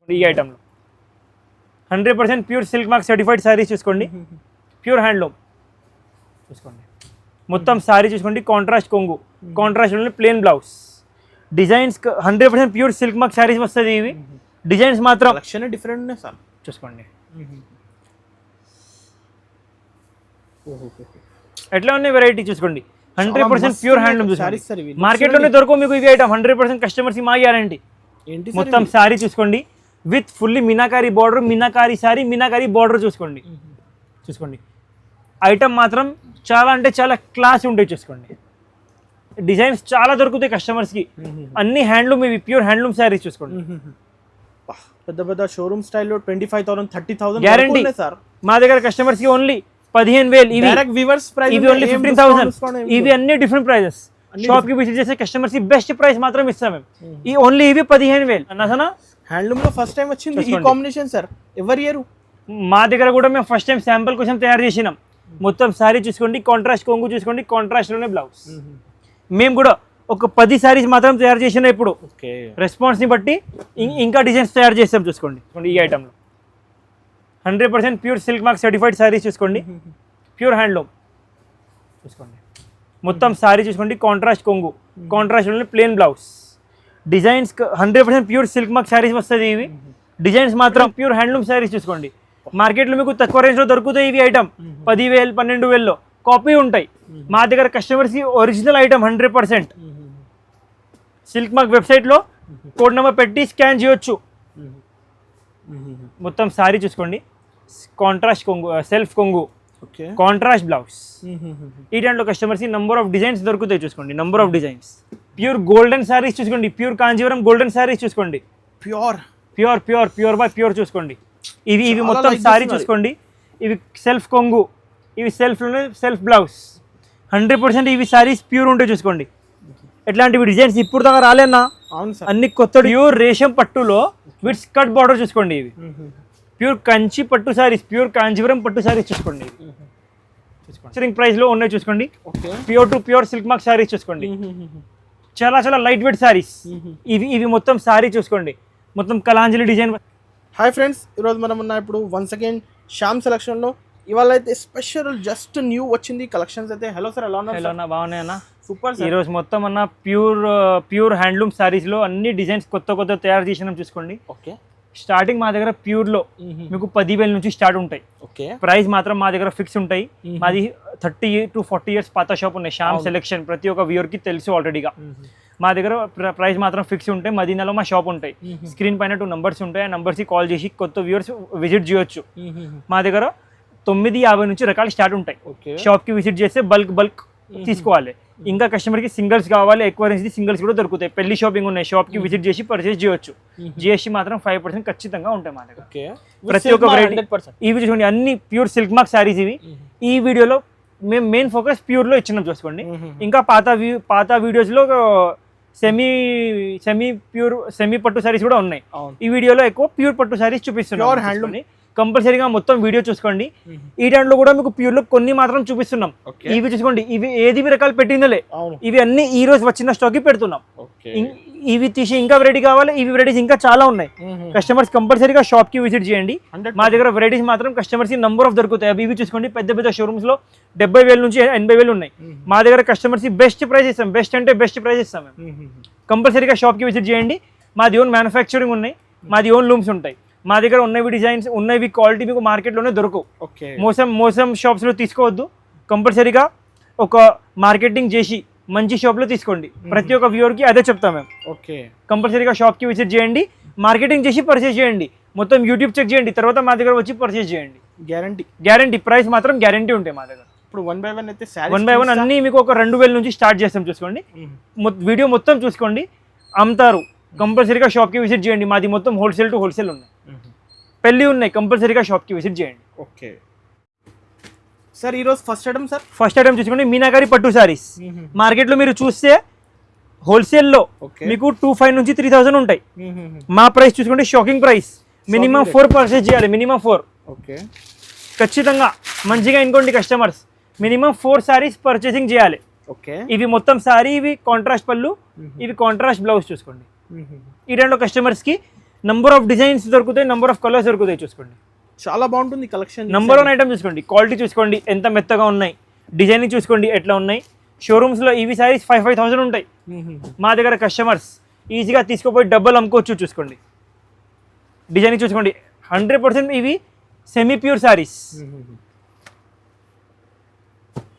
ఈ ఐటెంలో 100% pure silk mark certified saris చూసుకోండి, pure handloom చూసుకోండి. మొత్తం శారీ చూసుకోండి, కాంట్రాస్ట్ కొంగు, contrast plain blouse, designs 100% pure silk mark saris వస్తుంది. ఇవి డిజైన్స్ మాత్రం కలెక్షన్ డిఫరెంట్ ఉన్నాయి సార్, చూసుకోండి ఎట్లా ఉన్నాయి వెరైటీ చూసుకోండి. 100% ప్యూర్ హ్యాండ్లూమ్ చూసుకోండి, మార్కెట్లోనే దొరకవు మీకు ఇవి ఐటమ్. 100% కస్టమర్స్ మా గ్యారంటీ. మొత్తం శారీ చూసుకోండి with fully meenakari border, meenakari sari, meenakari border చూసుకోండి. చూసుకోండి ఐటమ్ మాత్రం చాలా అంటే చాలా క్లాస్ ఉంటాయి. చూసుకోండి డిజైన్స్ చాలా దొరుకుతాయి కస్టమర్స్కి, అన్ని హ్యాండ్లూమ్, ఇవి ప్యూర్ హ్యాండ్లూమ్ శారీస్ చూసుకోండి. పెద్ద పెద్ద షోరూమ్ స్టైల్లో 25,000 30,000 గ్యారంటీ సార్. మా దగ్గర కస్టమర్స్కి ఓన్లీ 15,000. ఇవి ఓన్లీ 15,000. ఇవి అన్ని డిఫరెంట్ ప్రైజెస్. షాప్ కి విజిట్ చేసే కస్టమర్స్ కి బెస్ట్ ప్రైస్ మాత్రం ఇస్తాం మేము. ఈ ఓన్లీ ఇవి 15,000 అన్నసనా. హ్యాండ్లూమ్ లో ఫస్ట్ టైం వచ్చింది ఈ కాంబినేషన్ సార్, ఎవరి ఇయర్ మా దగ్గర కూడా మేము ఫస్ట్ టైం శాంపుల్ కోసం తయారు చేసినాం. మొత్తం సారీ చూసుకోండి, కాంట్రాస్ట్ కొంగు చూసుకోండి, కాంట్రాస్ట్ లోనే బ్లౌజ్. మేము కూడా ఒక 10 సారీస్ మాత్రం తయారు చేసినా ఇప్పుడు రెస్పాన్స్ ని బట్టి ఇంకా డిజైన్స్ తయారు చేస్తాం. చూసుకోండి ఈ ఐటెంలో 100% pure silk mark certified saris చూసుకోండి, ప్యూర్ హ్యాండ్లూమ్ చూసుకోండి. మొత్తం సారీ చూసుకోండి, కాంట్రాస్ట్ కొంగు, కాంట్రాస్ట్ లోనే plain blouse, designs 100% pure silk mark saris వస్తుంది. ఇవి డిజైన్స్ మాత్రం ప్యూర్ హ్యాండ్లూమ్ శారీస్ చూసుకోండి. మార్కెట్లో మీకు తక్కువ రేంజ్లో దొరుకుతాయి ఇవి ఐటమ్. 10,000 12,000లో కాపీ ఉంటాయి. మా దగ్గర కస్టమర్స్కి ఒరిజినల్ ఐటమ్ 100%. సిల్క్ మార్క్ వెబ్సైట్లో కోడ్ నెంబర్ పెట్టి స్కాన్ చేయొచ్చు. మొత్తం శారీ చూసుకోండి, కాంట్రాస్ట్ కొంగు, సెల్ఫ్ కొంగు, కాంట్రాస్ట్ బ్లౌజ్. ఈ టైంలో కస్టమర్స్కి నంబర్ ఆఫ్ డిజైన్స్ దొరుకుతాయి. చూసుకోండి number of designs. Pure golden saris చూసుకోండి, ప్యూర్ కాంజీవరం గోల్డెన్ శారీస్ చూసుకోండి, pure pure pure pure by pure చూసుకోండి. ఇవి మొత్తం శారీ చూసుకోండి, ఇవి సెల్ఫ్ కొంగు, ఇవి సెల్ఫ్లోనే సెల్ఫ్ బ్లౌజ్. 100% ఇవి శారీస్ ప్యూర్ ఉంటాయి. చూసుకోండి ఎట్లాంటివి డిజైన్స్ ఇప్పుడు దాకా రాలేనా, అన్ని కొత్త ప్యూర్ రేషం పట్టులో విత్ స్కర్ట్ బార్డర్ చూసుకోండి. ఇవి ప్యూర్ కంచి పట్టు శారీస్, ప్యూర్ కాంజీవరం పట్టు శారీస్ చూసుకోండి. ప్రైస్ లో ఉన్నాయి చూసుకోండి. Pure to pure silk mark saris చూసుకోండి, చాలా చాలా లైట్ వెయిట్ శారీస్. ఇవి మొత్తం శారీ చూసుకోండి, మొత్తం కలాంజలి డిజైన్. హాయ్ ఫ్రెండ్స్, ఈరోజు మనం ఉన్న ఇప్పుడు వన్స్ అగైన్ శ్యామ్ సెలక్షన్లో. ఇవాళ అయితే స్పెషల్ జస్ట్ న్యూ వచ్చింది కలెక్షన్స్ అయితే. హలో సార్, ఎలా ఉన్నారు? హలో అన్న, బాగున్నాయన్నా. సూపర్. ఈరోజు మొత్తం అన్న ప్యూర్ హ్యాండ్లూమ్ శారీస్లో అన్ని డిజైన్స్ కొత్త తయారు చేసినాం. చూసుకోండి ఓకే. స్టార్టింగ్ మా దగ్గర ప్యూర్లో మీకు 10,000 నుంచి స్టార్ట్ ఉంటాయి. ఓకే. ప్రైస్ మాత్రం మా దగ్గర ఫిక్స్ ఉంటాయి. మాది 30 to 40 years పాత షాప్ ఉన్నాయి. శ్యామ్ సెలెక్షన్ ప్రతి ఒక్క వ్యూవర్కి తెలుసు ఆల్రెడీగా. మా దగ్గర ప్రైస్ మాత్రం ఫిక్స్ ఉంటాయి. మదీనాలో మా షాప్ ఉంటాయి. స్క్రీన్ పైన 2 numbers ఉంటాయి. ఆ నెంబర్స్కి కాల్ చేసి కొత్త వ్యూవర్స్ విజిట్ చేయొచ్చు. మా దగ్గర 950 నుంచి రకాలు స్టార్ట్ ఉంటాయి. షాప్కి విజిట్ చేస్తే బల్క్ తీసుకోవాలి. ఇంకా కస్టమర్కి సింగిల్స్ కావాలి, ఎక్కువ రేంజ్ సింగిల్స్ కూడా దొరుకుతాయి. పెళ్లి షాపింగ్ ఉన్నాయి, షాప్కి విజిట్ చేసి పర్చేస్ చేయొచ్చు. జిఎస్టీ మాత్రం 5% ఖచ్చితంగా ఉంటాయి మా దగ్గర. ప్రతి ఒక్క వెరైటీ ఇవి చూసుకోండి, అన్ని ప్యూర్ సిల్క్ మార్క్ శారీస్. ఇవి ఈ వీడియోలో మేము మెయిన్ ఫోకస్ ప్యూర్లో ఇచ్చినాం. చూసుకోండి ఇంకా పాత వీడియోస్లో సెమీ పట్టు శారీస్ కూడా ఉన్నాయి. ఈ వీడియోలో ఎక్కువ ప్యూర్ పట్టు శారీస్ చూపిస్తున్నాం. కంపల్సరీగా మొత్తం వీడియో చూసుకోండి. ఈ టైంలో కూడా మీకు ప్యూర్లో కొన్ని మాత్రం చూపిస్తున్నాం. ఇవి చూసుకోండి, ఇవి ఏది రకాలు పెట్టిందలే, ఇవి అన్ని ఈ రోజు వచ్చిన స్టాక్ పెడుతున్నాం. ఇవి తీసి ఇంకా వెరైటీ కావాలి, ఇవి వెరైటీస్ ఇంకా చాలా ఉన్నాయి. కస్టమర్స్ కంపల్సరీగా షాప్ కి విజిట్ చేయండి. మా దగ్గర వెరైటీస్ మాత్రం కస్టమర్స్ నంబర్ ఆఫ్ దొరుకుతాయి. అవి ఇవి చూసుకోండి, పెద్ద షోరూమ్స్ లో 70,000 నుంచి 80,000 ఉన్నాయి. మా దగ్గర కస్టమర్స్ బెస్ట్ ప్రైస్ ఇస్తాం. బెస్ట్ అంటే బెస్ట్ ప్రైస్ ఇస్తాం. కంపల్సరీగా షాప్ కి విజిట్ చేయండి. మాది ఓన్ మ్యానుఫ్యాక్చరింగ్ ఉన్నాయి, మాది ఓన్ లూమ్స్ ఉంటాయి. మా దగ్గర ఉన్నవి డిజైన్స్ ఉన్నవి క్వాలిటీ మీకు మార్కెట్లోనే దొరకవు. మోసం షాప్స్లో తీసుకోవద్దు. కంపల్సరీగా ఒక మార్కెటింగ్ చేసి మంచి షాప్లో తీసుకోండి. ప్రతి ఒక్క వ్యూవర్కి అదే చెప్తాం మేము. కంపల్సరీగా షాప్కి విజిట్ చేయండి, మార్కెటింగ్ చేసి పర్చేస్ చేయండి. మొత్తం యూట్యూబ్ చెక్ చేయండి, తర్వాత మా దగ్గర వచ్చి పర్చేస్ చేయండి. గ్యారంటీ ప్రైస్ మాత్రం గ్యారంటీ ఉంటాయి మా దగ్గర. ఇప్పుడు 1 by 1 అయితే 1 by 1 అన్నీ మీకు ఒక 2,000 నుంచి స్టార్ట్ చేస్తాం. చూసుకోండి వీడియో మొత్తం చూసుకోండి. అమ్ముతారు కంపల్సరీగా షాప్కి విజిట్ చేయండి. మాది మొత్తం హోల్సేల్ టు హోల్సేల్ ఉన్నాయి, పెళ్ళి ఉన్నాయి. కంపల్సరీగా షాప్కి విజిట్ చేయండి. ఓకే సార్, ఈరోజు ఫస్ట్ ఐటమ్ చూసుకోండి, మీనాకారి పట్టు సారీస్. మార్కెట్లో మీరు చూస్తే హోల్సేల్లో మీకు 2,500 నుంచి 3,000 ఉంటాయి. మా ప్రైస్ చూసుకోండి, షాకింగ్ ప్రైస్. మినిమం 4 పర్చేస్ చేయాలి, మినిమం 4. ఖచ్చితంగా మంచిగా ఇంకోండి కస్టమర్స్, మినిమం 4 సారీస్ పర్చేసింగ్ చేయాలి. ఇవి మొత్తం సారీ, ఇవి కాంట్రాస్ట్ పళ్ళు, ఇవి కాంట్రాస్ట్ బ్లౌజ్. చూసుకోండి ఈ రెండు కస్టమర్స్కి నంబర్ ఆఫ్ డిజైన్స్ దొరుకుతాయి, నంబర్ ఆఫ్ కలర్స్ దొరుకుతాయి. చూసుకోండి చాలా బాగుంటుంది కలెక్షన్. నంబర్ 1 ఐటమ్ చూసుకోండి, క్వాలిటీ చూసుకోండి ఎంత మెత్తగా ఉన్నాయి, డిజైనింగ్ చూసుకోండి ఎట్లా ఉన్నాయి. షోరూమ్స్లో ఇవి సారీస్ 5,000 ఉంటాయి. మా దగ్గర కస్టమర్స్ ఈజీగా తీసుకుపోయి డబ్బులు అమ్ముకోవచ్చు. చూసుకోండి డిజైనింగ్ చూసుకోండి, 100% ఇవి సెమీ ప్యూర్ సారీస్.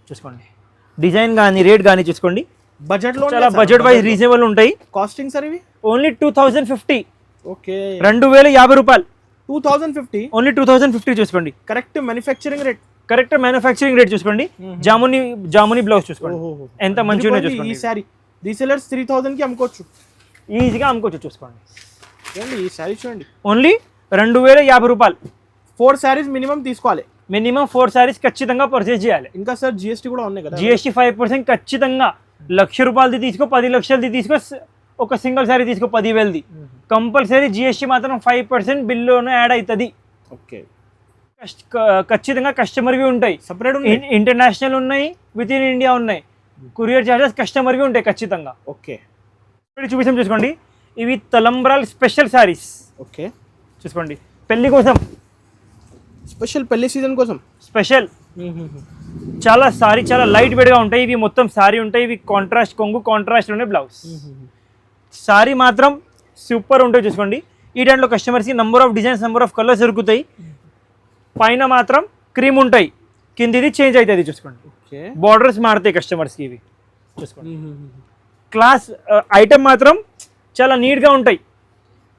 చూసుకోండి డిజైన్ కానీ రేట్ కానీ చూసుకోండి, బడ్జెట్లో చాలా బడ్జెట్ వైజ్ రీజనబుల్ ఉంటాయి. కాస్టింగ్ సార్ ఇవి ఓన్లీ 2050. ఓకే 2050 రూపాయలు. 2050 ఓన్లీ 2050 చూసుకోండి. Correct manufacturing rate, correct manufacturing rate చూసుకోండి. జాముని బ్లౌజ్ చూసుకోండి ఎంత మంచిగా చూసుకోండి. ఈ సారీ రీసెలర్స్ 3000 కి అమ్ముకోవచ్చు, ఈజీగా అమ్ముకోవచ్చు. చూసుకోండి చూడండి ఈ సారీ చూడండి, ఓన్లీ 2050 రూపాయలు. 4 సారీస్ మినిమం తీసుకోవాలి, మినిమం 4 సారీస్ ఖచ్చితంగా పర్చేజ్ చేయాలి. ఇంకా సార్ జిఎస్టీ కూడా ఉన్నాయి కదా, జిఎస్టీ 5% ఖచ్చితంగా. 1,00,000 రూపాయలది తీసుకో, 10 లక్షలది తీసుకో, ఒక సింగిల్ సారీ తీసుకో 10,000ది, కంపల్సరీ జిఎస్టీ మాత్రం 5% బిల్లులోనే యాడ్ అవుతుంది. ఓకే ఖచ్చితంగా కస్టమర్వి ఉంటాయి, సపరేట్ ఇంటర్నేషనల్ ఉన్నాయి, విత్ ఇన్ ఇండియా ఉన్నాయి. కొరియర్ చార్జెస్ కస్టమర్వి ఉంటాయి ఖచ్చితంగా. ఓకే చూపిస్తాం చూసుకోండి, ఇవి తలంబ్రాల్ స్పెషల్ సారీస్. ఓకే చూసుకోండి పెళ్లి కోసం స్పెషల్, పెళ్లి సీజన్ కోసం స్పెషల్. చాలా సారీ చాలా లైట్ వెయిట్గా ఉంటాయి. ఇవి మొత్తం సారీ ఉంటాయి, ఇవి కాంట్రాస్ట్ కొంగు, కాంట్రాస్ట్ ఉండే బ్లౌజ్. సారీ మాత్రం సూపర్ ఉంటాయి. చూసుకోండి ఈ దాంట్లో కస్టమర్స్కి number of designs, number of colours దొరుకుతాయి. పైన మాత్రం క్రీమ్ ఉంటాయి, కిందిది చేంజ్ అవుతుంది. చూసుకోండి బార్డర్స్ మారుతాయి కస్టమర్స్కి. ఇవి చూసుకోండి క్లాస్ ఐటమ్ మాత్రం చాలా నీట్గా ఉంటాయి.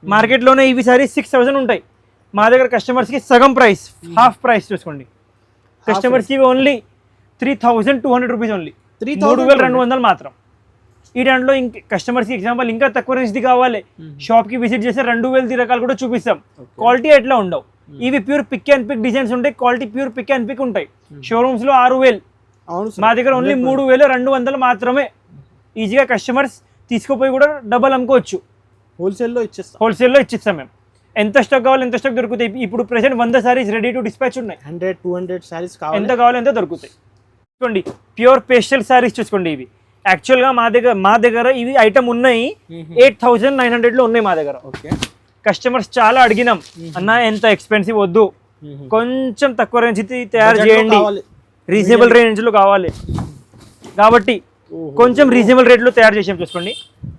మార్కెట్లోనే ఇవి సారీ 6,000 ఉంటాయి, మా దగ్గర కస్టమర్స్కి సగం ప్రైస్, హాఫ్ ప్రైస్. చూసుకోండి కస్టమర్స్కి ఓన్లీ 3,200 రూపీస్, ఓన్లీ 3,200 మాత్రం. ఈ దాంట్లో ఇంక కస్టమర్స్కి ఎగ్జాంపుల్ ఇంకా తక్కువ రేంజ్ది కావాలి, షాప్కి విజిట్ చేస్తే 2,000 రకాలు కూడా చూపిస్తాం. క్వాలిటీ ఎట్లా ఉండవు, ఇవి pure pick and pick designs ఉంటాయి, quality pure pick and pick ఉంటాయి. షోరూమ్స్లో 6,000, మా దగ్గర ఓన్లీ 3,200 మాత్రమే. ఈజీగా కస్టమర్స్ తీసుకుపోయి కూడా డబ్బులు అమ్ముకోవచ్చు. హోల్సేల్లో ఇచ్చిస్తాం మేము. ఎంత స్టాక్ కావాలి ఎంత స్టాక్ దొరుకుతాయి. ఇప్పుడు present 100 saris ready to dispatch ఉన్నాయి. 100-200 సారీస్ కావాలి, ఎంత కావాలి ఎంత దొరుకుతాయి. చూసుకోండి ప్యూర్ పేస్టల్ సారీస్ చూసుకోండి. ఇవి యాక్చువల్గా మా దగ్గర ఇవి ఐటమ్ ఉన్నాయి 8,900లో ఉన్నాయి మా దగ్గర. ఓకే కస్టమర్స్ చాలా అడిగినాం, అన్న ఎంత ఎక్స్పెన్సివ్ వద్దు, కొంచెం తక్కువ రేంజ్ తయారు చేయండి, రీజనబుల్ రేంజ్లో కావాలి కాబట్టి కొంచెం రీజనబుల్ రేట్లో తయారు చేసాం. చూసుకోండి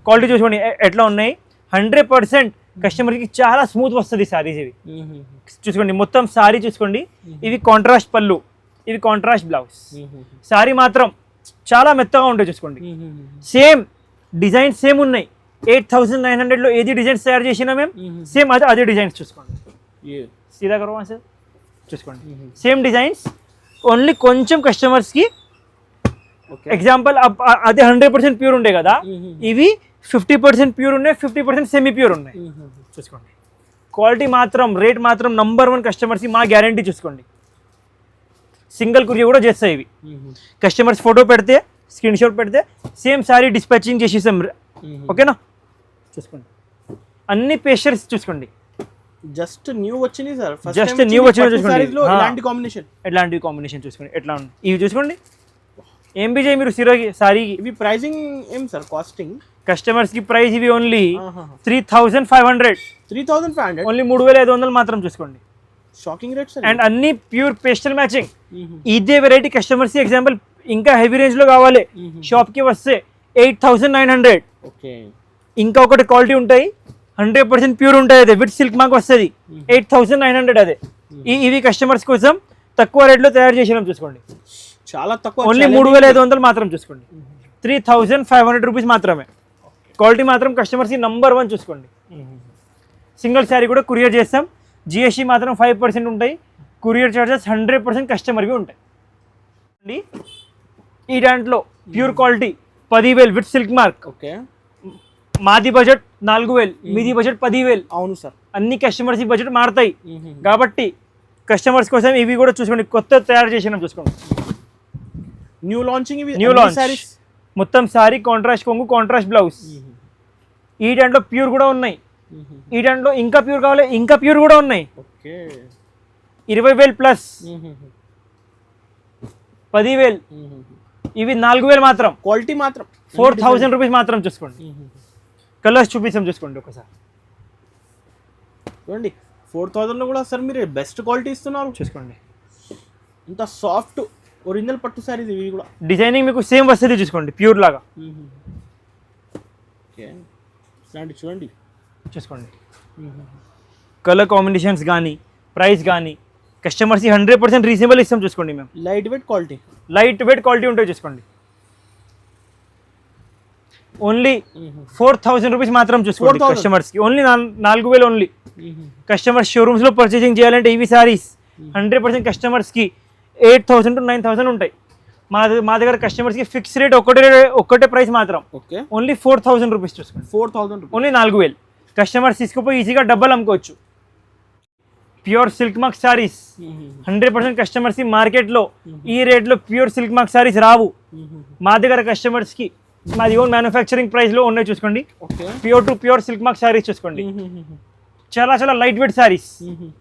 క్వాలిటీ చూసుకోండి ఎట్లా ఉన్నాయి. 100% కస్టమర్కి చాలా స్మూత్ వస్తుంది సారీస్. ఇవి చూసుకోండి మొత్తం సారీ చూసుకోండి, ఇవి కాంట్రాస్ట్ పళ్ళు, ఇవి కాంట్రాస్ట్ బ్లౌజ్. సారీ మాత్రం చాలా మెత్తగా ఉంటాయి. చూసుకోండి సేమ్ డిజైన్ సేమ్ ఉన్నాయి. 8,900లో ఏది డిజైన్స్ తయారు చేసినా మేము సేమ్ అదే డిజైన్స్. చూసుకోండి సీదా కరవా సార్, చూసుకోండి సేమ్ డిజైన్స్, ఓన్లీ కొంచెం కస్టమర్స్కి ఎగ్జాంపుల్ అదే 100% ప్యూర్ ఉండే కదా, ఇవి 50% ప్యూర్ ఉన్నాయి, 50% సెమీ ప్యూర్ ఉన్నాయి. చూసుకోండి క్వాలిటీ మాత్రం రేట్ మాత్రం నంబర్ 1 కస్టమర్స్కి మా గ్యారంటీ. చూసుకోండి సింగిల్ కొరియర్ కూడా చేస్తాయి ఇవి. కస్టమర్స్ ఫోటో పెడితే స్క్రీన్ షాట్ పెడితే సేమ్ సారీ డిస్పాచింగ్ చేసేసాం. ఓకేనా చూసుకోండి అన్ని పేస్టర్స్ చూసుకోండి, జస్ట్ న్యూ వచ్చింది సార్, జస్ట్ న్యూ వచ్చింది. చూసుకోండి ఎలాంటి కాంబినేషన్ చూసుకోండి ఎట్లా ఉంది. ఇవి చూసుకోండి ఏం బిజే మీరు సిరోకి సారీ. ఇవి ప్రైజింగ్ ఏం సార్, కాస్టింగ్ కస్టమర్స్కి ప్రైస్ ఇవి ఓన్లీ 3,500, 3,500 ఓన్లీ 3,500 మాత్రం. చూసుకోండి షాకింగ్ రేట్ సార్. అండ్ అన్ని ప్యూర్ పేస్టల్ మ్యాచింగ్. ఇదే వెరైటీ కస్టమర్స్కి ఎగ్జాంపుల్ ఇంకా హెవీ రేంజ్లో కావాలి, షాప్కి వస్తే 8,900. ఓకే ఇంకా ఒకటి క్వాలిటీ ఉంటాయి 100% ప్యూర్ ఉంటాయి, అదే విత్ సిల్క్ మార్క్ వస్తుంది 8,900. అదే ఇవి కస్టమర్స్ కోసం తక్కువ రేట్లో తయారు చేసినాం. చూసుకోండి చాలా తక్కువ, ఓన్లీ 3,500 మాత్రం. చూసుకోండి 3,500 రూపీస్ మాత్రమే. క్వాలిటీ మాత్రం కస్టమర్స్కి నంబర్ 1. చూసుకోండి సింగిల్ శారీ కూడా కొరియర్ చేస్తాం, జిఎస్టీ మాత్రం 5% ఉంటాయి, కొరియర్ చార్జెస్ 100% కస్టమర్వి ఉంటాయి. ఈ దాంట్లో pure quality 10,000 with silk mark. Okay మాది బడ్జెట్ 4,000, మీది బడ్జెట్ 10,000. అవును సార్, అన్ని కస్టమర్స్ బడ్జెట్ మారుతాయి కాబట్టి కస్టమర్స్ కోసం ఇవి కూడా చూసుకోండి కొత్త తయారు చేసినాం. చూసుకోండి న్యూ లాంచింగ్, ఇవి న్యూ లాంచ్ మొత్తం సారీ కాంట్రాస్ట్ కొంగు, కాంట్రాస్ట్ బ్లౌజ్. ఈ దాంట్లో ప్యూర్ కూడా ఉన్నాయి, ఈ దాంట్లో ఇంకా ప్యూర్ కావాలి, ఇంకా ప్యూర్ కూడా ఉన్నాయి. ఓకే 20,000 ప్లస్ 10,000, ఇవి 4,000 మాత్రం. క్వాలిటీ మాత్రం 4,000 రూపీస్ మాత్రం. చూసుకోండి కలర్స్ చూపిస్తాం చూసుకోండి ఒకసారి. చూడండి 4000 లో కూడా సార్ మీరు బెస్ట్ క్వాలిటీ ఇస్తున్నారు. చూసుకోండి ఇంత సాఫ్ట్ ఒరిజినల్ పట్టు సారీస్ ఇవి కూడా. డిజైనింగ్ మీకు సేమ్ వస్తుంది చూసుకోండి, ప్యూర్ లాగా. ఓకే చూడండి చూసుకోండి కలర్ కాంబినేషన్స్ కానీ ప్రైస్ కానీ కస్టమర్స్కి 100% రీజనబుల్ ఇస్తాం. చూసుకోండి మేము లైట్ వెయిట్ క్వాలిటీ ఉంటాయి. చూసుకోండి ఓన్లీ 4000 రూపీస్ మాత్రం. చూసుకోండి కస్టమర్స్కి ఓన్లీ 4000 ఓన్లీ. కస్టమర్స్ షోరూమ్స్లో పర్చేసింగ్ చేయాలంటే ఇవి సారీస్ 100% కస్టమర్స్కి 8000 to 9000 ఉంటాయి. మా దగ్గర కస్టమర్స్కి ఫిక్స్ రేట్ ఒక్కటే ప్రైస్ మాత్రం ఓన్లీ 4000 రూపీస్. చూసుకోండి 4000 ఓన్లీ 4000. కస్టమర్స్ తీసుకుపోయి ఈజీగా డబ్బులు అమ్ముకోవచ్చు. ప్యూర్ సిల్క్ మార్క్ సారీస్ 100% కస్టమర్స్కి మార్కెట్లో ఈ రేట్లో ప్యూర్ సిల్క్ మార్క్ సారీస్ రావు. మా దగ్గర కస్టమర్స్కి మాది ఓన్ మ్యానుఫ్యాక్చరింగ్ ప్రైస్లో ఉన్నాయి. చూసుకోండి pure to pure silk mark saris. చూసుకోండి చాలా చాలా లైట్ వెయిట్ సారీస్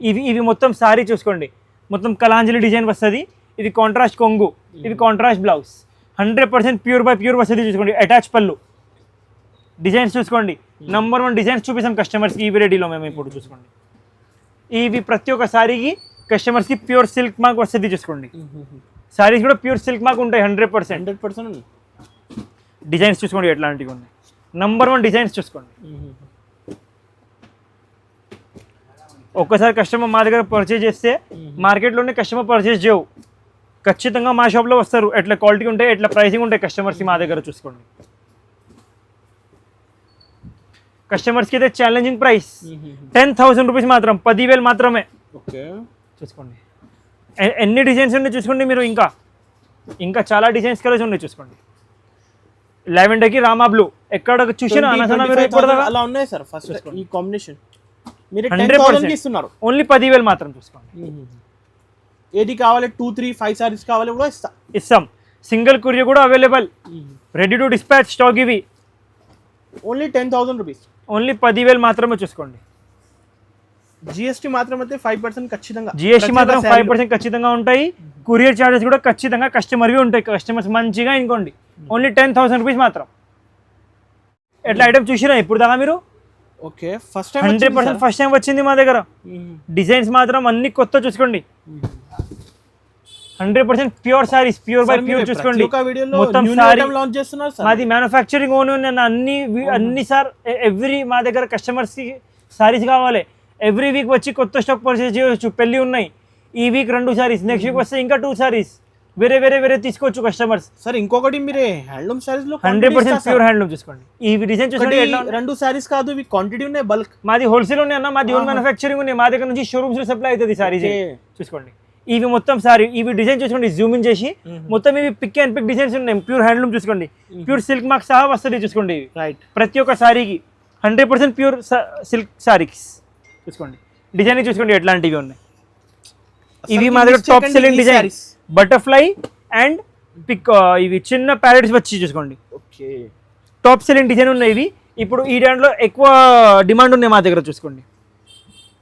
ఇవి మొత్తం సారీ. చూసుకోండి మొత్తం కలాంజలి డిజైన్ వస్తుంది. ఇది కాంట్రాస్ట్ కొంగు, ఇది contrast blouse. 100% pure by pure వస్తుంది. చూసుకోండి అటాచ్ పళ్ళు. డిజైన్స్ చూసుకోండి నంబర్ 1 డిజైన్స్ చూపిస్తాం కస్టమర్స్కి ఈ వెరైటీలో మేము ఇప్పుడు. చూసుకోండి ఇవి ప్రతి ఒక్క సారీకి కస్టమర్స్కి ప్యూర్ సిల్క్ మార్క్ వస్తుంది. చూసుకోండి సారీస్ కూడా ప్యూర్ సిల్క్ మార్క్ ఉంటాయి 100%. డిజైన్స్ చూసుకోండి ఎట్లాంటివి ఉన్నాయి. నంబర్ 1 డిజైన్స్ చూసుకోండి. ఒక్కసారి కస్టమర్ మా దగ్గర పర్చేజ్ చేస్తే మార్కెట్లోనే కస్టమర్ పర్చేజ్ చేయవు, ఖచ్చితంగా మా షాప్లో వస్తారు. ఎట్లా క్వాలిటీ ఉంటాయి, ఎట్లా ప్రైసింగ్ ఉంటాయి కస్టమర్స్కి మా దగ్గర. చూసుకోండి కస్టమర్స్కి అయితే ఛాలెంజింగ్ ప్రైస్ 10,000 రూపీస్ మాత్రం, 10,000 మాత్రమే. చూసుకోండి ఎన్ని డిజైన్స్ ఉన్నాయి చూసుకోండి మీరు. ఇంకా చాలా డిజైన్స్ కలర్స్ ఉన్నాయి. చూసుకోండి లావెండర్కి రామా బ్లూ ఎక్కడ చూసినా అలా ఉన్నాయి సార్. ఫస్ట్ ఈ కాంబినేషన్ మీరు 10,000 ఇస్తున్నారు, ఓన్లీ 10,000 మాత్రం. చూసుకోండి ఏది కావాలి 2, 3, 5 సారీస్ కావాలి కూడా ఇస్తాం. సింగిల్ కొరియర్ కూడా available, ready to dispatch stock. ఇవి ఓన్లీ 10,000 రూపీస్, ఓన్లీ 10,000 మాత్రమే. చూసుకోండి జిఎస్టీ మాత్రం అయితే 5% ఖచ్చితంగా, జిఎస్టీ మాత్రం 5% ఖచ్చితంగా ఉంటాయి. కొరియర్ చార్జెస్ కూడా ఖచ్చితంగా కస్టమర్వి ఉంటాయి. కస్టమర్స్ మంచిగా ఇంకోండి ఓన్లీ 10,000 రూపీస్ మాత్రం. ఎట్లా ఐటమ్ చూసినా ఇప్పుడు దాకా మీరు? Okay first time 100% first time వచ్చింది మా దగ్గర. డిజైన్స్ మాత్రం అన్ని కొత్త. చూసుకోండి 100% pure saris, pure by pure. చూసుకోండి మొత్తం సారీ మాది మ్యానుఫ్యాక్చరింగ్ ఓన్. అన్ని సార్ ఎవ్రీ మా దగ్గర కస్టమర్స్కి సారీస్ కావాలి. ఎవ్రీ వీక్ వచ్చి కొత్త స్టాక్ పర్చేస్ చేయవచ్చు. పెళ్ళి ఉన్నాయి ఈ వీక్ 2 సారీస్, నెక్స్ట్ వీక్ వస్తే ఇంకా 2 సారీస్ వేరే తీసుకోవచ్చు కస్టమర్స్. సార్ ఇంకొకటి మీరే హ్యాండ్లూమ్ సారీస్ లో 100% ప్యూర్ హ్యాండ్లూమ్. చూసుకోండి ఈ డిజైన్ చూసుకోండి. 2 సారీస్ కాదు, ఇవి క్వాంటిటీ ఉన్నాయి, బల్క్. మాది హోల్సేల్ ఉన్నాయి అన్న, మాది ఓన్ మ్యానుఫ్యాక్చరింగ్ ఉన్నాయి. మా దగ్గర నుంచి షోరూమ్స్ లో సప్లై అవుతుంది సారీస్. చూసుకోండి ఇవి మొత్తం సారీ, ఇవి డిజైన్ చూసుకోండి జూమ్ ఇన్ చేసి. మొత్తం ఇవి పిక్ అండ్ పిక్ డిజైన్స్ ఉన్నాయి. Pure handloom. చూసుకోండి ప్యూర్ సిల్క్ మార్క్ సహా వస్తుంది. చూసుకోండి ఇవి రైట్ ప్రతి ఒక్క సారీకి 100% ప్యూర్ సిల్క్ సారీస్. చూసుకోండి డిజైన్ చూసుకోండి ఎట్లాంటివి ఉన్నాయి. ఇవి మా దగ్గర top selling design butterfly and pick. ఇవి చిన్న ప్యారెట్స్ వచ్చి చూసుకోండి ఓకే టాప్ సెల్లింగ్ డిజైన్ ఉన్నాయి. ఇవి ఇప్పుడు ఈ దాంట్లో ఎక్కువ డిమాండ్ ఉన్నాయి మా దగ్గర. చూసుకోండి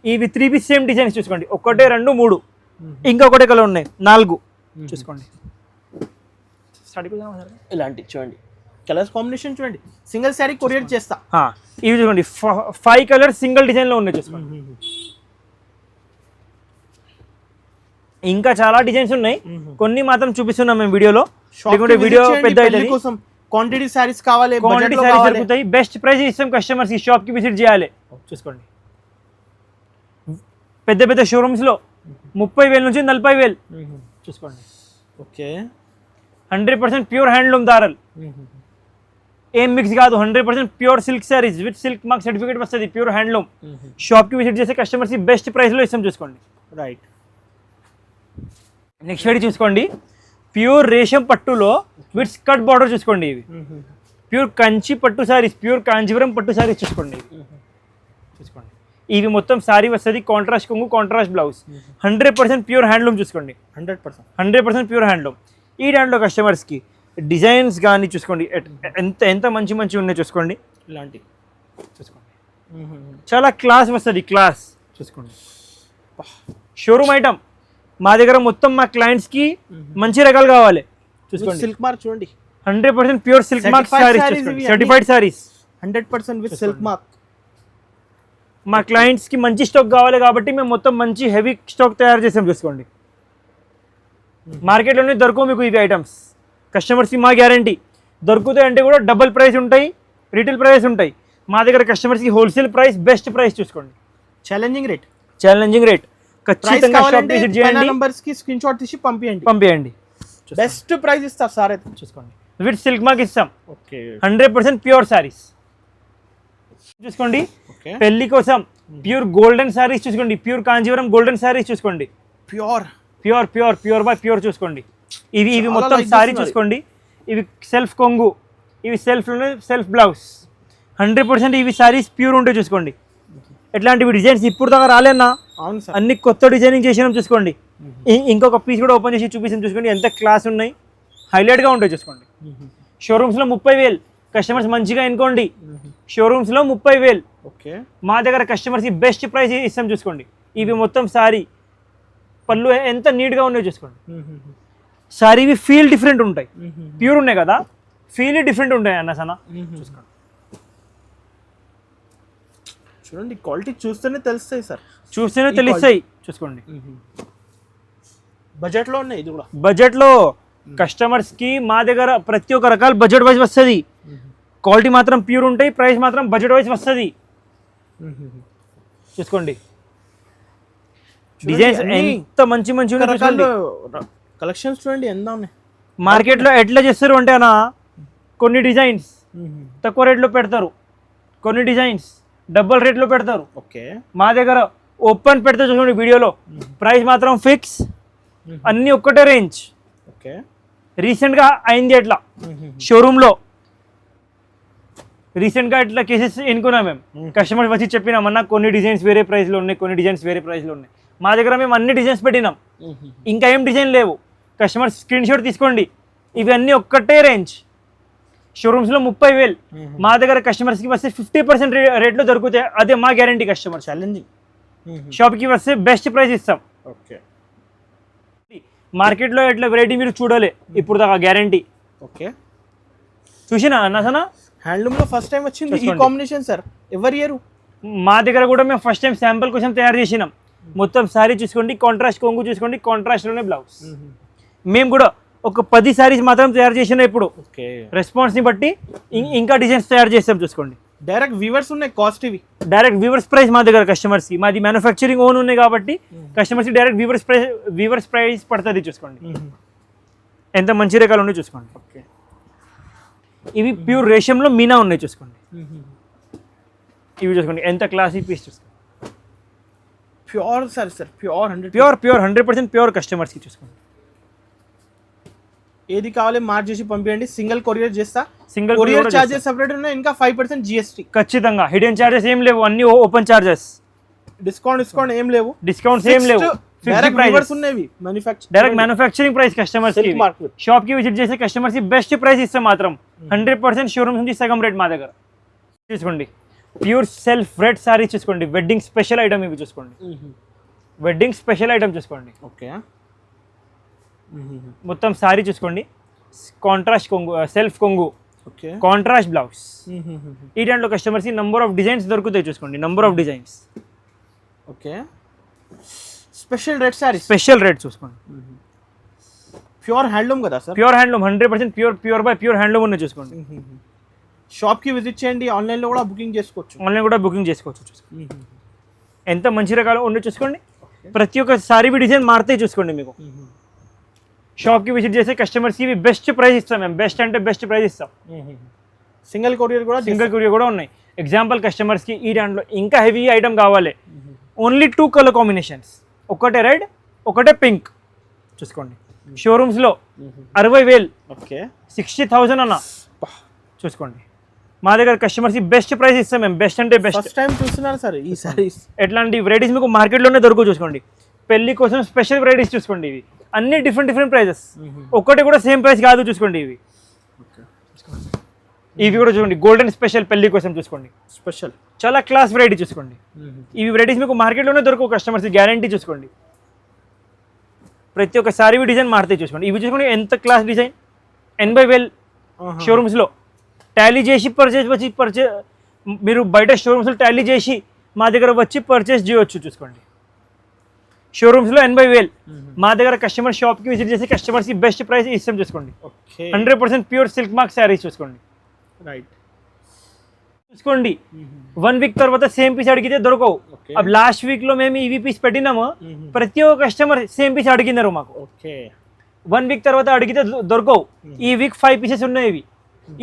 ఇవి 3 పీస్ సేమ్ డిజైన్స్. చూసుకోండి 1, 2, 3 ఇంకొకటి కలర్ ఉన్నాయి 4. చూసుకోండి ఇలాంటి చూడండి కలర్స్ కాంబినేషన్ చూడండి. సింగిల్ శారీ కొరియర్ చేస్తా. ఇవి చూడండి 5 కలర్స్ సింగిల్ డిజైన్లో ఉన్నాయి. చూసుకోండి ఇంకా చాలా డిజైన్స్ ఉన్నాయి, కొన్ని మాత్రం చూపిస్తున్నాం మేము వీడియోలో. వీడియో పెద్ద క్వాంటిటీ సారీస్ కావాలి, క్వాంటిటీ సారీస్ దొరుకుతాయి. బెస్ట్ ప్రైస్ ఇస్తాం కస్టమర్స్ కి. షాప్ కి విజిట్ చేయాలి. చూసుకోండి పెద్ద షోరూమ్స్ లో 30,000 నుంచి 40,000. చూసుకోండి ఓకే 100% ప్యూర్ హ్యాండ్లూమ్ దారల్, ఏం మిక్స్ కాదు. 100% pure silk saris with silk mark certificate వస్తుంది. Pure handloom. షాప్ కి విజిట్ చేసే కస్టమర్స్ కి బెస్ట్ ప్రైస్ లో ఇస్తాం. చూసుకోండి రైట్. నెక్స్ట్ వెరైటీ చూసుకోండి ప్యూర్ రేషం పట్టులో విత్ స్కర్ట్ బార్డర్. చూసుకోండి ఇవి ప్యూర్ కంచి పట్టు సారీస్, ప్యూర్ కాంజీవరం పట్టు సారీస్. చూసుకోండి చూసుకోండి ఇవి మొత్తం సారీ వస్తుంది. కాంట్రాస్ట్ కొంగు, కాంట్రాస్ట్ బ్లౌజ్. 100% pure handloom. చూసుకోండి 100% ప్యూర్ హ్యాండ్లూమ్. ఈ దాంట్లో కస్టమర్స్కి డిజైన్స్ కానీ చూసుకోండి ఎంత మంచి ఉన్నాయి. చూసుకోండి ఇలాంటి చూసుకోండి చాలా క్లాస్ వస్తుంది, క్లాస్. చూసుకోండి షోరూమ్ ఐటమ్ మా దగ్గర. మొత్తం మా క్లయింట్స్కి మంచి రకాలు కావాలి. చూసుకోండి సిల్క్ మార్క్ చూడండి 100% pure silk mark saris. Certified saris 100% with silk mark. మా క్లయింట్స్కి మంచి స్టాక్ కావాలి కాబట్టి మేము మొత్తం మంచి హెవీ స్టాక్ తయారు చేసాం చూసుకోండి. మార్కెట్లోనే దొరకవు మీకు ఇవి ఐటమ్స్. కస్టమర్స్కి మా గ్యారంటీ. దొరుకుతాయి అంటే కూడా డబుల్ ప్రైస్ ఉంటాయి, రీటైల్ ప్రైస్ ఉంటాయి. మా దగ్గర కస్టమర్స్కి హోల్సేల్ ప్రైస్, బెస్ట్ ప్రైస్ చూసుకోండి. ఛాలెంజింగ్ రేట్ ఖచ్చితంగా షాప్ విజిట్ చేయండి, నంబర్స్ కి స్క్రీన్ షాట్ తీసి పంపియండి. బెస్ట్ ప్రైస్ ఇస్తారు సార్ అయితే చూసుకోండి. విత్ సిల్క్ మార్క్ ఇస్తాం. ఓకే 100% ప్యూర్ సారీస్ చూసుకోండి. పెళ్లి కోసం ప్యూర్ గోల్డెన్ సారీస్ చూసుకోండి. ప్యూర్ కాంజీవరం గోల్డెన్ సారీస్ చూసుకోండి. ప్యూర్ బై ప్యూర్ చూసుకోండి. ఇవి మొత్తం సారీ చూసుకోండి. ఇవి సెల్ఫ్ కొంగు, ఇవి సెల్ఫ్ బ్లౌజ్. 100% ఇవి సారీస్ ప్యూర్ ఉంటాయి చూసుకోండి. ఎట్లాంటివి డిజైన్స్ ఇప్పుడు దాకా రాలేనా, అన్ని కొత్త డిజైనింగ్ చేసినాం చూసుకోండి. ఇంకొక పీస్ కూడా ఓపెన్ చేసి చూపిస్తాం చూసుకోండి. ఎంత క్లాస్ ఉన్నాయి, హైలైట్గా ఉంటాయి చూసుకోండి. షోరూమ్స్లో 30,000 కస్టమర్స్ మంచిగా ఎన్నుకోండి. షోరూమ్స్లో 30,000. ఓకే మా దగ్గర కస్టమర్స్కి బెస్ట్ ప్రైస్ ఇస్తాం చూసుకోండి. ఇవి మొత్తం సారీ పళ్ళు ఎంత నీట్గా ఉన్నాయో చూసుకోండి. సారీవి ఫీల్ డిఫరెంట్ ఉంటాయి, ప్యూర్ ఉన్నాయి కదా, ఫీల్ డిఫరెంట్ ఉంటాయి అన్న సనా. చూసుకోండి, చూడండి క్వాలిటీ చూస్తేనే తెలుస్తాయి సార్, చూసుకోండి. బడ్జెట్లో ఉన్నాయి, ఇది కూడా బడ్జెట్లో కస్టమర్స్కి మా దగ్గర ప్రతి ఒక్క రకాల బడ్జెట్ వైజ్ వస్తుంది. క్వాలిటీ మాత్రం ప్యూర్ ఉంటాయి, ప్రైస్ మాత్రం బడ్జెట్ వైజ్ వస్తుంది చూసుకోండి. డిజైన్స్ ఎంత మంచి కలెక్షన్స్ చూడండి ఎంత ఉన్నాయి. మార్కెట్లో ఎట్లా చేస్తారు అంటే అన్న, కొన్ని డిజైన్స్ తక్కువ రేట్లో పెడతారు, కొన్ని డిజైన్స్ డబుల్ రేట్లో పెడతారు. ఓకే మా దగ్గర ఓపెన్ పెడితే చూసుకోండి వీడియోలో, ప్రైస్ మాత్రం ఫిక్స్, అన్నీ ఒక్కటే రేంజ్. ఓకే రీసెంట్గా అయింది అట్లా షోరూంలో, రీసెంట్గా ఇట్లా కేసెస్ ఎన్నుకున్నాం మేము. కస్టమర్స్ వచ్చి చెప్పినామన్నా కొన్ని డిజైన్స్ వేరే ప్రైస్లో ఉన్నాయి, కొన్ని డిజైన్స్ వేరే ప్రైస్లో ఉన్నాయి. మా దగ్గర మేము అన్ని డిజైన్స్ పెట్టినాం, ఇంకా ఏం డిజైన్ లేవు. కస్టమర్స్ స్క్రీన్ షాట్ తీసుకోండి. ఇవి అన్నీ ఒక్కటే రేంజ్. షోరూమ్స్లో 30,000, మా దగ్గర కస్టమర్స్కి వస్తే 50% రేట్లో దొరుకుతాయి. అదే మా గ్యారంటీ. కస్టమర్ ఛాలెంజింగ్, షాప్కి వస్తే బెస్ట్ ప్రైస్ ఇస్తాం. ఓకే మార్కెట్లో ఎట్లా వెరైటీ మీరు చూడలే ఇప్పుడు దాకా, గ్యారంటీ. ఓకే చూసినా అన్నసనా, హ్యాండ్లూమ్లో ఫస్ట్ టైం వచ్చింది ఈ కాంబినేషన్ సార్. ఎవరి ఇయర్ మా దగ్గర కూడా మేము ఫస్ట్ టైం శాంపుల్ కోసం తయారు చేసినాం. మొత్తం సారీ చూసుకోండి, కాంట్రాస్ట్ కొంగు చూసుకోండి, కాంట్రాస్ట్లోనే బ్లౌజ్. మేము కూడా ఒక 10 సారీస్ మాత్రం తయారు చేసినా ఇప్పుడు. రెస్పాన్స్ని బట్టి ఇంకా డిజైన్స్ తయారు చేస్తాం చూసుకోండి. డైరెక్ట్ వీవర్స్ ఉన్నాయి, కాస్ట్ ఇవి డైరెక్ట్ వీవర్స్ ప్రైస్ మా దగ్గర కస్టమర్స్కి. మాది మ్యానుఫ్యాక్చరింగ్ ఓన్ ఉన్నాయి కాబట్టి కస్టమర్స్కి డైరెక్ట్ వీవర్స్ ప్రైస్ పడుతుంది చూసుకోండి. ఎంత మంచి రకాలు ఉన్నాయి చూసుకోండి. ఓకే ఇవి ప్యూర్ రేషంలో మీనా ఉన్నాయి చూసుకోండి. ఇవి చూసుకోండి ఎంత క్లాసీ పీస్ చూసుకోండి. ప్యూర్ సార్ ప్యూర్ 100% ప్యూర్ కస్టమర్స్కి చూసుకోండి. ఏది కావాలి మార్క్ చేసి పంపించండి, సింగిల్ కొరియర్ చేస్తా. సింగిల్ కొరియర్ చార్జెస్ సెపరేట్ ఉన్నాయి, ఇంకా 5% GST. ఖచ్చితంగా హిడెన్ చార్జెస్ ఏం లేవు, అన్ని ఓపెన్ చార్జెస్. డిస్కౌంట్ ఏం లేవు, డైరెక్ట్ మ్యానుఫ్యాక్చరింగ్ ప్రైస్ కస్టమర్స్ కి. షాప్ కి విజిట్ చేసే కస్టమర్స్ కి బెస్ట్ ప్రైస్ ఇస్తే మాత్రం 100% షోరూమ్ నుంచి సగం రేట్ మా దగ్గర చూసుకోండి. ప్యూర్ సెల్ఫ్ రెడ్ సారీ చూసుకోండి. వెడ్డింగ్ స్పెషల్ ఐటమ్ ఇవి చూసుకోండి. వెడ్డింగ్ స్పెషల్ ఐటమ్ చూసుకోండి. ఓకే మొత్తం సారీ చూసుకోండి. కాంట్రాస్ట్ కొంగు, సెల్ఫ్ కొంగు, కాంట్రాస్ట్ బ్లౌజ్. ఈ టైంలో కస్టమర్స్ కి నంబర్ ఆఫ్ డిజైన్స్ దొరుకుతాయి చూసుకోండి. Number of designs. Okay special red sorry, special red చూసుకోండి. ప్యూర్ హ్యాండ్లూమ్ కదా sir? Pure handloom, 100% pure by pure handloom ఉన్నాయి చూసుకోండి. షాప్ కి విజిట్ చేయండి, ఆన్లైన్లో కూడా బుకింగ్ చేసుకోవచ్చు. ఎంత మంచి రకాలు ఉన్నాయి చూసుకోండి. ప్రతి ఒక్క సారీ డిజైన్ మారుతాయి చూసుకోండి. మీకు షాప్కి విజిట్ చేసే కస్టమర్స్కి ఇవి బెస్ట్ ప్రైస్ ఇస్తాం మేము. బెస్ట్ అంటే బెస్ట్ ప్రైస్ ఇస్తాం. సింగిల్ కొరియర్ కూడా ఉన్నాయి. ఎగ్జాంపుల్ కస్టమర్స్కి ఈ దాంట్లో ఇంకా హెవీ ఐటమ్ కావాలి, ఓన్లీ 2 కలర్ కాంబినేషన్స్, ఒకటే రెడ్ ఒకటే పింక్ చూసుకోండి. షోరూమ్స్లో 60,000, ఓకే 60,000 అన్న చూసుకోండి. మా దగ్గర కస్టమర్స్కి బెస్ట్ ప్రైస్ ఇస్తాం మేము. బెస్ట్ అంటే బెస్ట్. టైం చూస్తున్నారు సార్ ఈ సారీస్. ఎట్లాంటి వెరైటీస్ మీకు మార్కెట్లోనే దొరుకు చూసుకోండి. పెళ్లి కోసం స్పెషల్ వెరైటీస్ చూసుకోండి. ఇవి అన్ని డిఫరెంట్ ప్రైజెస్, ఒక్కటి కూడా సేమ్ ప్రైస్ కాదు చూసుకోండి. ఇవి కూడా చూడండి. గోల్డెన్ స్పెషల్ పెళ్లి కోసం చూసుకోండి. స్పెషల్ చాలా క్లాస్ వెరైటీ చూసుకోండి. ఇవి వెరైటీస్ మీకు మార్కెట్లోనే దొరకవు కస్టమర్స్ గ్యారంటీ చూసుకోండి. ప్రతి ఒక్క సారీ డిజైన్ మారుతాయి చూసుకోండి. ఇవి చూసుకోండి ఎంత క్లాస్ డిజైన్. 80,000 షోరూమ్స్లో టాలీ చేసి పర్చేజ్ మీరు బయట షోరూమ్స్లో టాలీ చేసి మా దగ్గర వచ్చి పర్చేస్ చేయొచ్చు. చూసుకోండి షోరూమ్స్లో 80,000 మా దగ్గర కస్టమర్ షాప్కి విజిట్ చేసి కస్టమర్స్కి బెస్ట్ ప్రైస్ ఇస్తాం. చూసుకోండి 100% ప్యూర్ సిల్క్ మార్క్ శారీస్. చూసుకోండి రైట్, చూసుకోండి 1 వీక్ తర్వాత సేమ్ పీస్ అడిగితే దొరకవు. अब లాస్ట్ వీక్ లో మేము ఇవి పీస్ పెట్టినాము, ప్రతి ఒక్క కస్టమర్ సేమ్ పీస్ అడిగినారు మాకు. 1 వీక్ తర్వాత అడిగితే దొరకవు. ఈ వీక్ 5 పీసెస్ ఉన్నాయి, ఇవి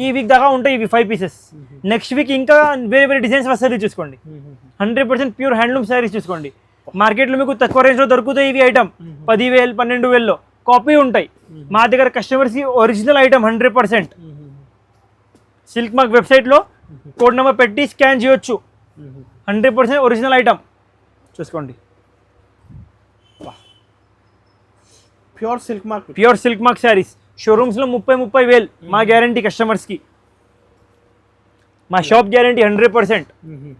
ఈ వీక్ దాకా ఉంటాయి ఇవి 5 పీసెస్. నెక్స్ట్ వీక్ ఇంకా వేరే వేరే డిజైన్స్ వస్తుంది. చూసుకోండి 100% ప్యూర్ హ్యాండ్లూమ్ శారీస్. చూసుకోండి మార్కెట్లో మీకు తక్కువ రేంజ్లో దొరుకుతాయి ఇవి ఐటమ్ 10,000 12,000లో కాపీ ఉంటాయి. మా దగ్గర కస్టమర్స్కి ఒరిజినల్ ఐటమ్ 100%. సిల్క్ మార్క్ వెబ్సైట్లో కోడ్ నెంబర్ పెట్టి స్కాన్ చేయొచ్చు. 100% ఒరిజినల్ ఐటమ్. చూసుకోండి ప్యూర్ సిల్క్ మార్క్ శారీస్. షోరూమ్స్లో 30,000 మా గ్యారంటీ కస్టమర్స్కి. మా షాప్ గ్యారంటీ 100%.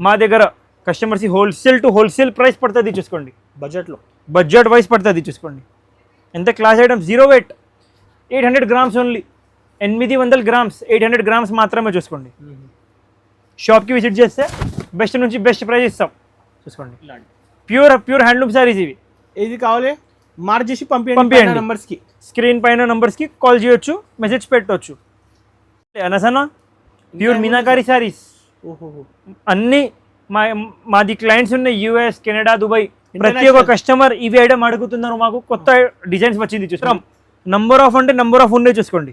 మా దగ్గర కస్టమర్స్కి హోల్సేల్ టు హోల్సేల్ ప్రైస్ పడుతుంది. చూసుకోండి బడ్జెట్ వైజ్ పడుతుంది. చూసుకోండి ఎంత class item, 0 weight, 800 grams only. 800 grams 800 grams మాత్రమే. చూసుకోండి షాప్కి విజిట్ చేస్తే బెస్ట్ నుంచి బెస్ట్ ప్రైస్ ఇస్తాం. చూసుకోండి ప్యూర్ హ్యాండ్లూమ్ శారీస్ ఇవి. ఏది కావాలి మార్క్ చేసి పంపించండి నంబర్స్కి. స్క్రీన్ పైన నంబర్స్కి కాల్ చేయొచ్చు, మెసేజ్ పెట్టవచ్చు. అనసనా ప్యూర్ మీనాకారి శారీస్ అన్నీ మాది క్లయింట్స్ ఉన్నాయి యూఎస్, కెనడా, దుబాయ్. ప్రతి ఒక్క కస్టమర్ ఇవి ఐటమ్ అడుగుతున్నారు. మాకు కొత్త డిజైన్స్ వచ్చింది. చూస్తాం నంబర్ ఆఫ్ అంటే నంబర్ ఆఫ్ ఉన్నాయి. చూసుకోండి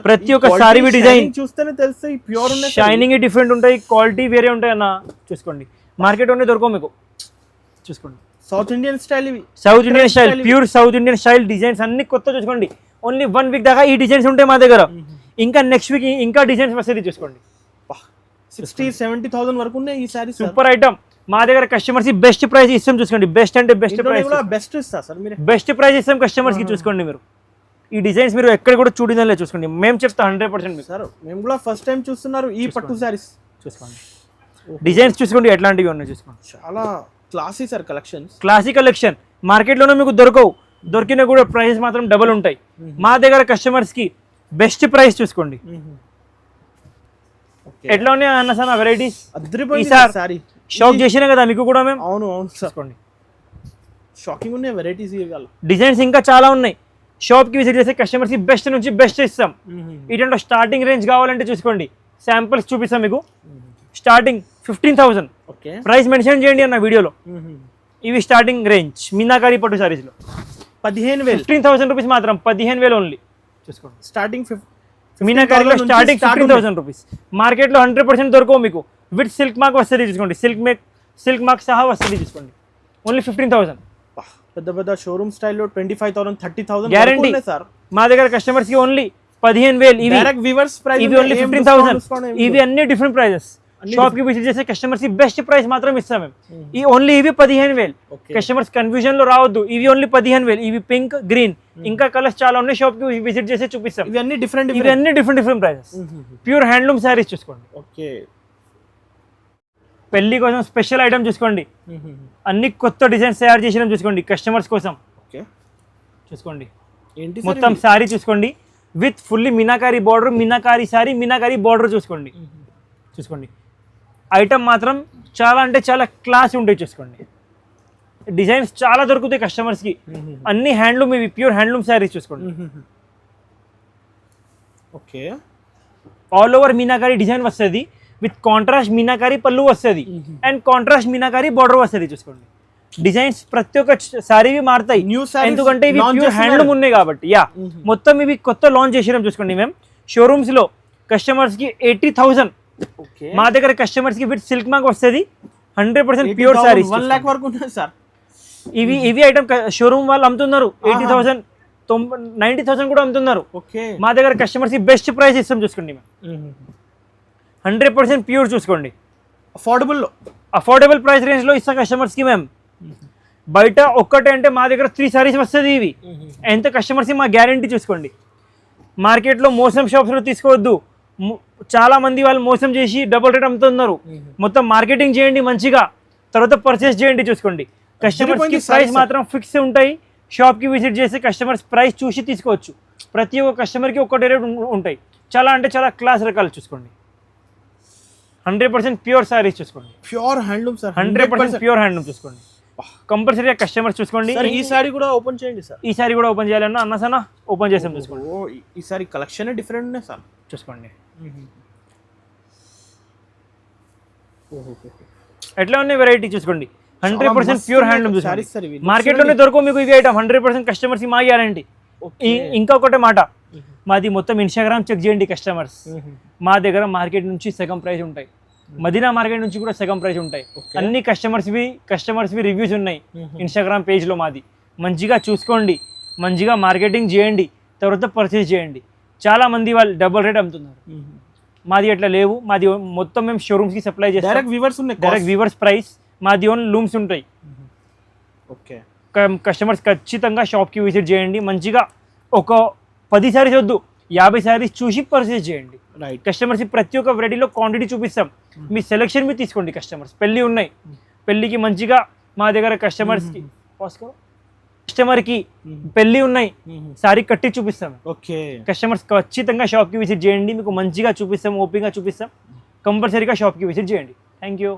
ప్రతి ఒక్క సారీ డిజైన్ చూస్తేనే తెలుస్తాయి ప్యూర్ ఉన్నాయి. షైనింగ్ డిఫరెంట్ ఉంటాయి, క్వాలిటీ వేరే ఉంటాయి అన్న. చూసుకోండి మార్కెట్ ఉన్నాయి దొరకవు మీకు. చూసుకోండి సౌత్ ఇండియన్ స్టైల్, ఇవి south Indian style, pure south Indian style designs అన్ని కొత్త. చూసుకోండి ఓన్లీ 1 వీక్ దాకా ఈ డిజైన్స్ ఉంటాయి మా దగ్గర. ఇంకా నెక్స్ట్ వీక్ ఇంకా డిజైన్స్ వస్తుంది. చూసుకోండి 60,000-70,000 వరకు ఉన్నాయి ఈ సారీ. Super item. మా దగ్గర కస్టమర్స్ కి బెస్ట్ ప్రైస్ ఇస్తాం. చూసుకోండి బెస్ట్ అంటే బెస్ట్ ప్రైస్, బెస్ట్ ఇస్తా సార్ మీరు. బెస్ట్ ప్రైస్ ఇస్తాం కస్టమర్స్ కి. చూసుకోండి మీరు ఈ డిజైన్స్ మీరు ఎక్కడ కూడా చూడలేదు. చూసుకోండి మేము చెప్తా 100% సార్. మేము కూడా ఫస్ట్ టైం చూస్తున్నారు ఈ పట్టు సారీస్. చూసుకోండి డిజైన్స్ చూసుకోండి ఎట్లాంటివి ఉన్నాయి. చూసుకోండి చాలా classy sir collections. Classic collection మార్కెట్లోనే మీకు దొరకవు. దొరికినా కూడా ప్రైస్ మాత్రం డబుల్ ఉంటాయి. మా దగ్గర కస్టమర్స్ కి బెస్ట్ ప్రైస్. చూసుకోండి ఎట్లా ఉన్నాయి అన్న సార్ వెరైటీస్. సారీ షాక్ చేసినా కదా మీకు కూడా మేము. అవును చూసుకోండి షాకింగ్ ఉన్నాయి వెరైటీస్. డిజైన్స్ ఇంకా చాలా ఉన్నాయి. షాప్కి విజిట్ చేసే కస్టమర్స్కి బెస్ట్ నుంచి బెస్ట్ ఇస్తాం. ఇటువంటి స్టార్టింగ్ రేంజ్ కావాలంటే చూసుకోండి శాంపిల్స్ చూపిస్తాం మీకు. స్టార్టింగ్ 15,000 ప్రైస్ మెన్షన్ చేయండి అన్న వీడియోలో. ఇవి స్టార్టింగ్ రేంజ్ మీనాకారి పట్టు సారీస్లో 15,000 15,000 రూపీస్ మాత్రం. 15,000 ఓన్లీ. చూసుకోండి స్టార్టింగ్ మీనాకారిలో స్టార్టింగ్ 15,000 రూపీస్. మార్కెట్లో 100% దొరకవు మీకు. విత్ సిల్క్ మార్క్ వస్తుంది. చూసుకోండి సిల్క్ మార్క్ సహా వస్తుంది. చూసుకోండి ఓన్లీ 15,000. పెద్ద పెద్ద షోరూమ్ స్టైల్లో 25,000 30,000 గ్యారంటీ సార్. మా దగ్గర కస్టమర్స్ కి ఓన్లీ 15,000. ఇవి ఓన్లీ 15,000. ఇవి అన్ని డిఫరెంట్ ప్రైజెస్. షాప్ కి విజిట్ చేసే కస్టమర్స్ కి బెస్ట్ ప్రైస్ మాత్రం ఇస్తాం మేము. ఈ ఓన్లీ ఇవి 15,000. కస్టమర్స్ కన్ఫ్యూజన్ లో రావద్దు. ఇవి ఓన్లీ 15,000. ఇవి పింక్, గ్రీన్, ఇంకా కలర్స్ చాలా ఉన్నాయి. షాప్ కి విజిట్ చేసి చూపిస్తాం. ఇవి అన్ని different prices. Pure handloom saris. చూసుకోండి పెళ్లి కోసం స్పెషల్ ఐటమ్. చూసుకోండి అన్ని కొత్త డిజైన్స్ తయారు చేసినాం. చూసుకోండి కస్టమర్స్ కోసం. చూసుకోండి మొత్తం శారీ. చూసుకోండి with fully meenakari border, meenakari sari, meenakari border. చూసుకోండి ఐటమ్ మాత్రం చాలా అంటే చాలా క్లాస్ ఉంటాయి. చూసుకోండి డిజైన్స్ చాలా దొరుకుతాయి కస్టమర్స్కి. అన్ని హ్యాండ్లూమ్, ఇవి ప్యూర్ హ్యాండ్లూమ్ శారీస్. చూసుకోండి ఆల్ ఓవర్ మీనాకారి డిజైన్ వస్తుంది. విత్ కాంట్రాస్ట్ మీనాకారి పళ్ళు వస్తుంది అండ్ కాంట్రాస్ట్ మీనాకారి బార్డర్ వస్తుంది. చూసుకోండి డిజైన్స్ ప్రతి ఒక్క సారీవి మారుతాయి. ఎందుకంటే ఇవి ప్యూర్ హ్యాండ్లూమ్ ఉన్నాయి కాబట్టి. మొత్తం ఇవి కొత్త లాంచ్ చేసినాం. చూసుకోండి మేము షోరూమ్స్ లో కస్టమర్స్ కి 80,000. మా దగ్గర కస్టమర్స్ కి విత్ సిల్క్ మార్క్ వస్తుంది. 100% ప్యూర్ సారీస్. 1 lakh వరకు ఉన్నాయి సార్. ఇవి ఐటమ్ షోరూమ్ వాళ్ళు అమ్ముతున్నారు 80,000, 90,000 కూడా అమ్ముతున్నారు. మా దగ్గర కస్టమర్స్ కి బెస్ట్ ప్రైస్ ఇస్తాం. చూసుకోండి మేము 100% ప్యూర్. చూసుకోండి అఫోర్డబుల్ ప్రైస్ రేంజ్ లో ఇస్తాం కస్టమర్స్ కి మేము. బయట ఒక్కటే అంటే మా దగ్గర 3 సారీస్ వస్తుంది. ఇవి ఎంత కస్టమర్స్ మా గ్యారంటీ. చూసుకోండి మార్కెట్లో మోసం షాప్స్లో తీసుకోవద్దు. చాలా మంది వాళ్ళు మోసం చేసి డబుల్ రేట్ అమ్ముతున్నారు. మొత్తం మార్కెటింగ్ చేయండి మంచిగా, తర్వాత పర్చేస్ చేయండి. చూసుకోండి కస్టమర్స్ కి ప్రైస్ మాత్రం ఫిక్స్ ఉంటాయి. షాప్కి విజిట్ చేసి కస్టమర్స్ ప్రైస్ చూసి తీసుకోవచ్చు. ప్రతి ఒక్క కస్టమర్కి ఒక్కటే రేట్ ఉంటాయి. చాలా అంటే చాలా క్లాస్ రకాలు. చూసుకోండి 100% ప్యూర్ సారీస్ చూసుకోండి, pure handloom sir, 100% pure handloom చూసుకోండి. కంపల్సరీగా కస్టమర్స్ చూసుకోండి. సార్ ఈ సారీ కూడా ఓపెన్ చేయండి సార్. ఈ సారీ కూడా ఓపెన్ చేయాలన్నా అన్న సన్న ఓపెన్ చేసాం చూసుకోండి. ఓ ఈ సారీ కలెక్షన్ డిఫరెంట్ ఉన్నాయి సార్, చూసుకోండి. ఎట్లా ఉన్నాయి వెరైటీ చూసుకోండి. 100% ప్యూర్ హ్యాండ్లూమ్ చూసుకోండి. మార్కెట్లోనే దొరకవు మీకు ఇవి ఐటమ్. 100% కస్టమర్స్ మా గ్యారంటీ. ఇంకొకటి మాట, మాది మొత్తం ఇన్స్టాగ్రామ్ చెక్ చేయండి కస్టమర్స్. మా దగ్గర మార్కెట్ నుంచి సగం ప్రైస్ ఉంటాయి, మదీనా మార్కెట్ నుంచి కూడా సగం ప్రైస్ ఉంటాయి. అన్ని కస్టమర్స్వి రివ్యూస్ ఉన్నాయి ఇన్స్టాగ్రామ్ పేజ్లో. మాది మంచిగా చూసుకోండి, మంచిగా మార్కెటింగ్ చేయండి, తర్వాత పర్చేస్ చేయండి. చాలా మంది వాళ్ళు డబుల్ రేట్ అమ్ముతున్నారు, మాది అట్లా లేవు. మాది మొత్తం మేము షోరూమ్స్కి సప్లై చేస్తాం. డైరెక్ట్ వీవర్స్ ఉన్నాయి, డైరెక్ట్ వీవర్స్ ప్రైస్. మాది ఓన్ లూమ్స్ ఉంటాయి. ఓకే, కస్టమర్స్ ఖచ్చితంగా షాప్కి విజిట్ చేయండి. మంచిగా ఒక 10 సారీస్ వద్దు, 50 సారీస్ చూసి పర్చేస్ చేయండి. రైట్, కస్టమర్స్ ప్రతి ఒక్క వెరైటీలో క్వాంటిటీ చూపిస్తాం, మీ సెలెక్షన్ మీద తీసుకోండి. కస్టమర్స్ పెళ్ళి ఉన్నాయి, పెళ్ళికి మంచిగా మా దగ్గర కస్టమర్కి పెళ్ళి ఉన్నాయి, సారీ కట్టి చూపిస్తాం. ఓకే, కస్టమర్స్ ఖచ్చితంగా షాప్కి విజిట్ చేయండి, మీకు మంచిగా చూపిస్తాం, ఓపెన్గా చూపిస్తాం. కంపల్సరీగా షాప్కి విజిట్ చేయండి. Thank you.